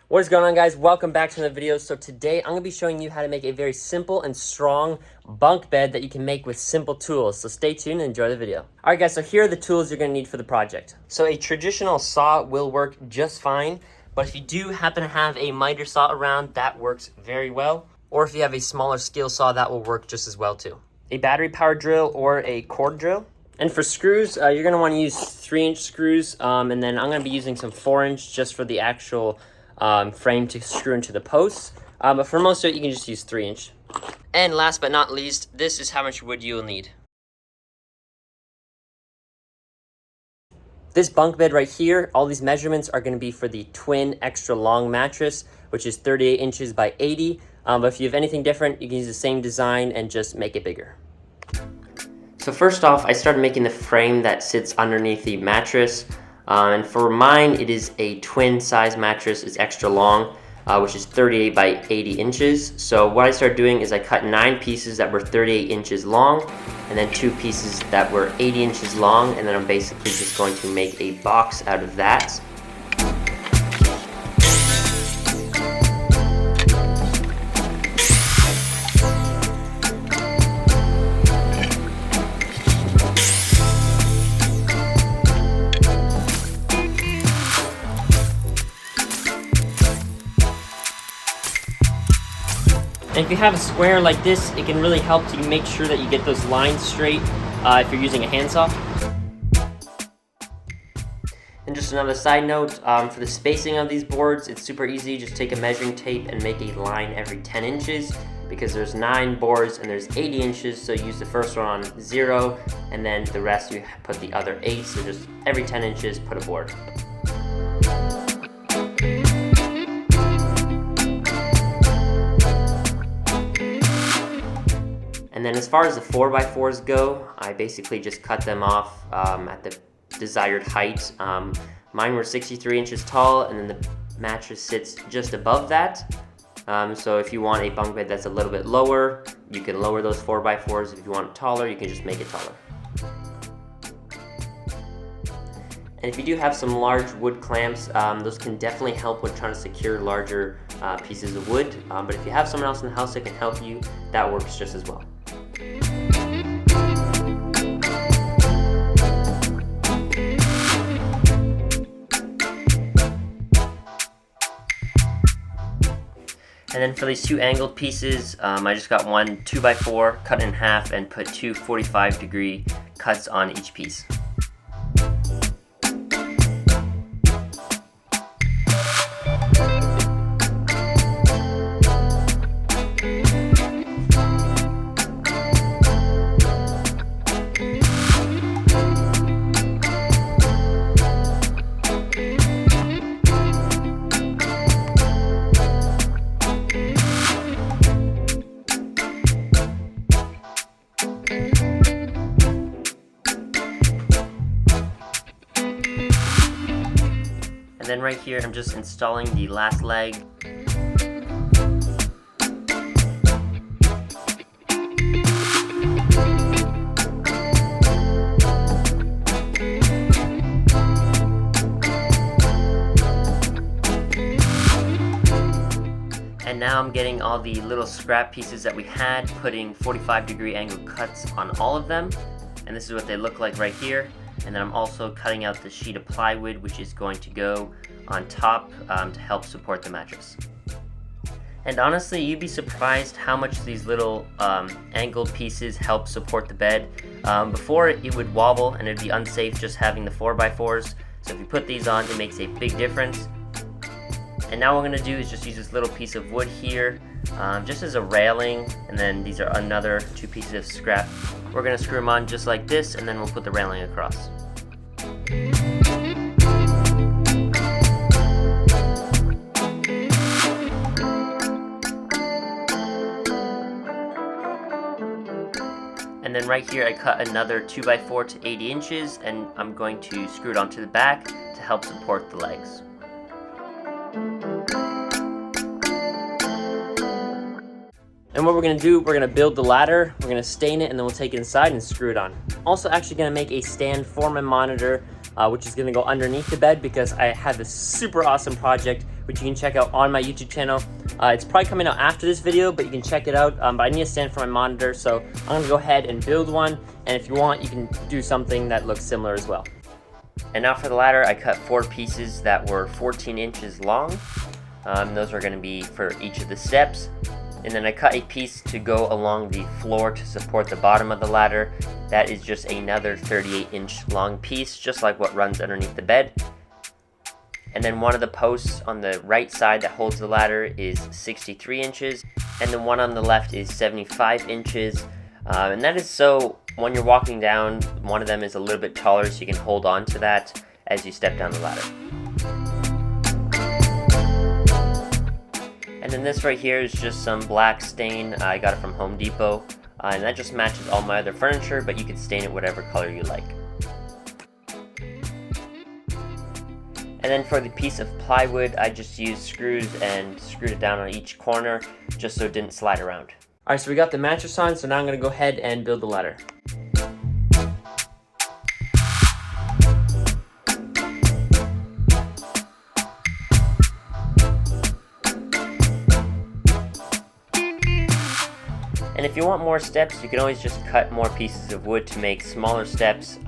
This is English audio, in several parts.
What is going on, guys? Welcome back to another video. So today I'm going to be showing you how to make a very simple and strong bunk bed that you can make with simple tools. So stay tuned and enjoy the video. Alright guys, so here are the tools you're going to need for the project. So a traditional saw will work just fine, but if you do happen to have a miter saw around, that works very well. Or if you have a smaller scale saw, that will work just as well too. A battery powered drill or a cord drill. And for screws, you're going to want to use 3-inch screws, and then I'm going to be using some 4-inch just for the actual frame to screw into the posts. But for most of it, you can just use 3-inch. And last but not least, this is how much wood you will need. This bunk bed right here, all these measurements are going to be for the twin extra long mattress, which is 38 inches by 80. But if you have anything different, you can use the same design and just make it bigger. So first off, I started making the frame that sits underneath the mattress. And for mine, it is a twin size mattress. It's extra long, which is 38 by 80 inches. So what I started doing is I cut 9 pieces that were 38 inches long, and then 2 pieces that were 80 inches long, and then I'm basically just going to make a box out of that. And if you have a square like this, it can really help to make sure that you get those lines straight if you're using a handsaw. And just another side note, for the spacing of these boards, it's super easy. Just take a measuring tape and make a line every 10 inches because there's 9 boards and there's 80 inches. So use the first one on 0, and then the rest you put the other 8. So just every 10 inches, put a board. And then as far as the 4x4s go, I basically just cut them off at the desired height. Mine were 63 inches tall, and then the mattress sits just above that. So if you want a bunk bed that's a little bit lower, you can lower those 4x4s. If you want it taller, you can just make it taller. And if you do have some large wood clamps, those can definitely help with trying to secure larger pieces of wood. But if you have someone else in the house that can help you, that works just as well. And then for these 2 angled pieces, I just got one 2x4, cut in half, and put 2 45-degree cuts on each piece. And then right here, I'm just installing the last leg. And now I'm getting all the little scrap pieces that we had, putting 45-degree angle cuts on all of them. And this is what they look like right here. And then I'm also cutting out the sheet of plywood, which is going to go on top to help support the mattress. And honestly, you'd be surprised how much these little angled pieces help support the bed. Before, it would wobble and it'd be unsafe just having the 4x4s. So if you put these on, it makes a big difference. And now what we're going to do is just use this little piece of wood here just as a railing, and then these are another 2 pieces of scrap. We're going to screw them on just like this, and then we'll put the railing across. And then right here I cut another 2x4 to 80 inches, and I'm going to screw it onto the back to help support the legs. And what we're going to do, we're going to build the ladder, we're going to stain it, and then we'll take it inside and screw it on. Also actually going to make a stand for my monitor, which is going to go underneath the bed because I had this super awesome project which you can check out on my YouTube channel. It's probably coming out after this video, but you can check it out. But I need a stand for my monitor, so I'm gonna go ahead and build one, and if you want, you can do something that looks similar as well. And now for the ladder, I cut 4 pieces that were 14 inches long. Those are gonna be for each of the steps. And then I cut a piece to go along the floor to support the bottom of the ladder. That is just another 38-inch long piece, just like what runs underneath the bed. And then one of the posts on the right side that holds the ladder is 63 inches, and the one on the left is 75 inches. And that is so when you're walking down, one of them is a little bit taller, so you can hold on to that as you step down the ladder. And then this right here is just some black stain. I got it from Home Depot, and that just matches all my other furniture, but you can stain it whatever color you like. And then for the piece of plywood, I just used screws and screwed it down on each corner just so it didn't slide around. Alright, so we got the mattress on, so now I'm going to go ahead and build the ladder. And if you want more steps, you can always just cut more pieces of wood to make smaller steps.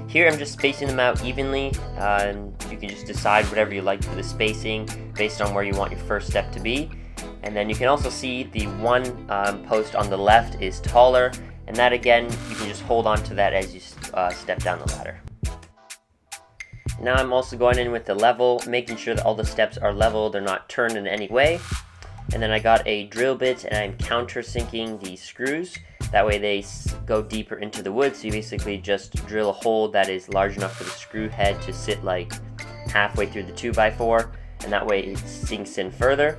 Here I'm just spacing them out evenly, and you can just decide whatever you like for the spacing based on where you want your first step to be. And then you can also see the one post on the left is taller, and that again, you can just hold on to that as you step down the ladder. Now I'm also going in with the level, making sure that all the steps are level, they're not turned in any way. And then I got a drill bit and I'm countersinking the screws. That way they go deeper into the wood, so you basically just drill a hole that is large enough for the screw head to sit like halfway through the 2x4, and that way it sinks in further.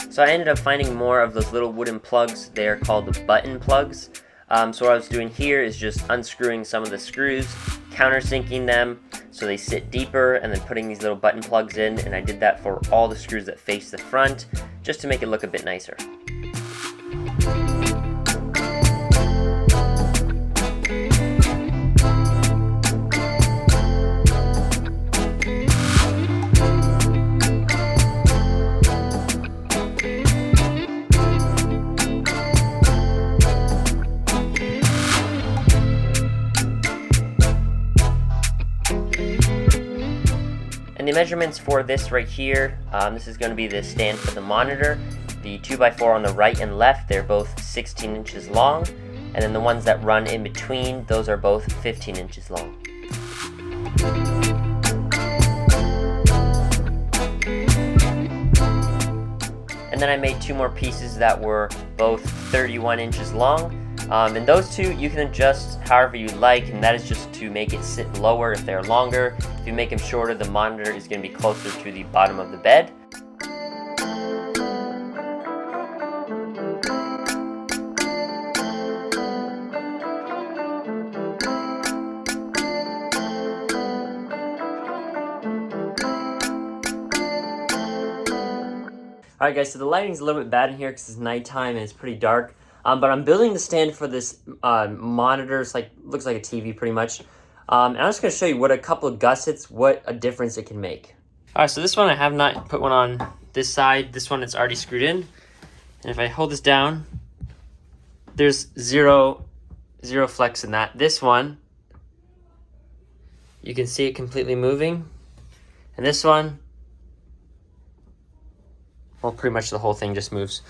So I ended up finding more of those little wooden plugs. They are called the button plugs. So what I was doing here is just unscrewing some of the screws, countersinking them so they sit deeper, and then putting these little button plugs in, and I did that for all the screws that face the front, just to make it look a bit nicer. And the measurements for this right here, this is going to be the stand for the monitor. The 2x4 on the right and left, they're both 16 inches long. And then the ones that run in between, those are both 15 inches long. And then I made 2 more pieces that were both 31 inches long. And those 2 you can adjust however you like, and that is just to make it sit lower if they're longer. If you make them shorter, the monitor is going to be closer to the bottom of the bed. Alright guys, so the lighting's a little bit bad in here because it's nighttime and it's pretty dark. But I'm building the stand for this monitor. It's like, looks like a TV pretty much. And I'm just going to show you what a couple of gussets, what a difference it can make. Alright, so this one I have not put one on this side. This one it's already screwed in. And if I hold this down, there's zero flex in that. This one, you can see it completely moving. And this one, well, pretty much the whole thing just moves.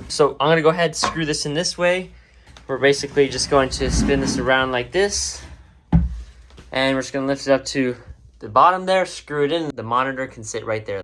So I'm going to go ahead and screw this in this way. We're basically just going to spin this around like this. And we're just going to lift it up to the bottom there, screw it in. The monitor can sit right there.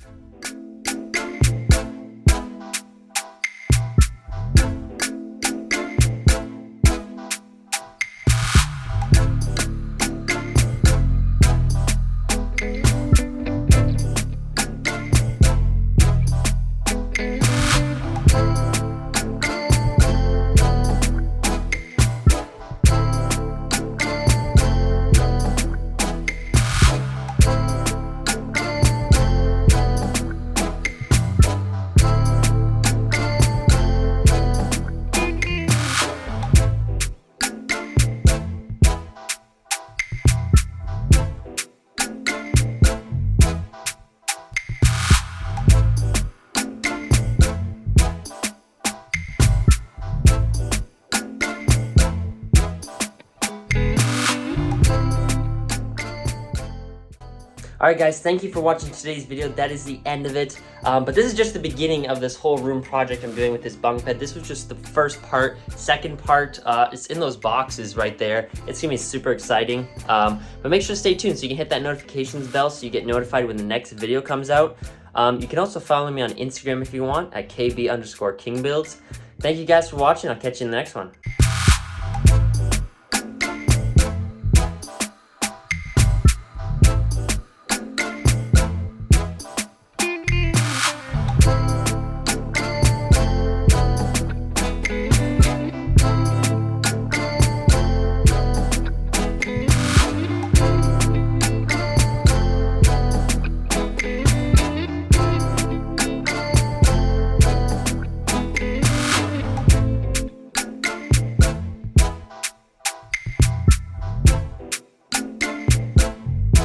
Alright guys, thank you for watching today's video. That is the end of it. But this is just the beginning of this whole room project I'm doing with this bunk bed. This was just the first part. Second part, it's in those boxes right there. It's gonna be super exciting. But make sure to stay tuned so you can hit that notifications bell so you get notified when the next video comes out. You can also follow me on Instagram if you want at KB_KingBuilds. Thank you guys for watching. I'll catch you in the next one.